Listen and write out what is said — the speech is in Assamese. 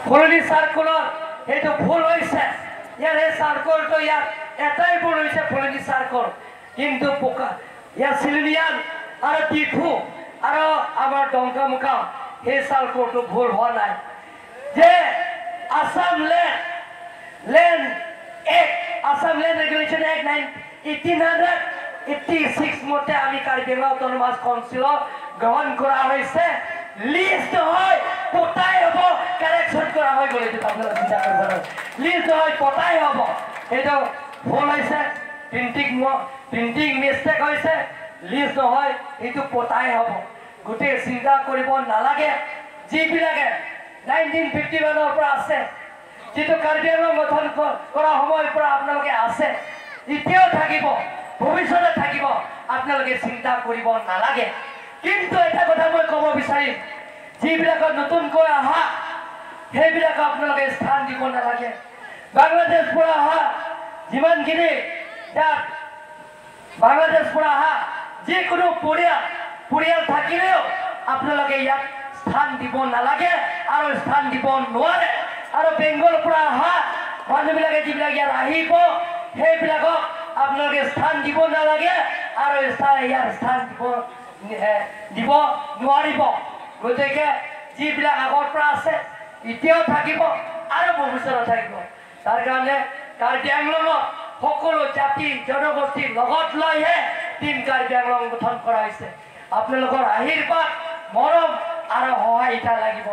ফলনি সাৰ্কুলৰ এইটো ভুল হৈছে। ইয়াৰ এই সাৰ্কুলটো ইয়াত এটাই ভুল হৈছে, ফলনি সাৰ্কুল। কিন্তু ইয়াৰ চিলিনিয়ান আৰু টিফু আৰু আমাৰ ডংকামুকা সেই সাৰ্কুলটো ভুল হোৱা নাই। যে Assam land act, Assam land regulation act 1886 মতে আমি কাৰ্বি আংলং অটোনমাস কাউন্সিলত গ্ৰহণ কৰা হৈছে। লিষ্ট হয় পতাই হ'ব, কাৰেকশ্যন কৰা হয় বুলি আপোনালোকে চিন্তা কৰিব লাগে। লিষ্ট হয় পতাই হ'ব, সেইটো ভুল হৈছে, প্ৰিণ্টিং মিষ্টেক হৈছে। লিষ্ট নহয়, এইটো পতাই হ'ব। গোটেই চিন্তা কৰিব নালাগে। যিবিলাকে 1951 পৰা আছে, যিটো কাৰ্বি আংলং গঠন কৰা সময়ৰ পৰা আপোনালোকে আছে, এতিয়াও থাকিব, ভৱিষ্যতে থাকিব, আপোনালোকে চিন্তা কৰিব নালাগে। কিন্তু এটা কথা মই ক'ব বিচাৰিম, যিবিলাকক নতুনকৈ অহা সেইবিলাকক আপোনালোকে স্থান দিব নালাগে। বাংলাদেশ পৰা অহা যিমানখিনি ইয়াত বাংলাদেশ পৰা অহা যিকোনো পৰিয়াল থাকিলেও আপোনালোকে ইয়াত স্থান দিব নালাগে আৰু স্থান দিব নোৱাৰে। আৰু বেংগলৰ পৰা অহা মানুহবিলাকে যিবিলাক ইয়াত আহিব সেইবিলাকক আপোনালোকে স্থান দিব নালাগে আৰু ইয়াৰ স্থান দিব নোৱাৰিব। গতিকে যিবিলাক আগৰ পৰা আছে এতিয়াও থাকিব আৰু ভৱিষ্যতে থাকিব। তাৰ কাৰণে কাৰ্বি আংলঙত সকলো জাতি জনগোষ্ঠীৰ লগত লৈহে টিম কাৰ্বি আংলং গঠন কৰা হৈছে। আপোনালোকৰ আশীৰ্বাদ, মৰম আৰু সহায় লাগিব।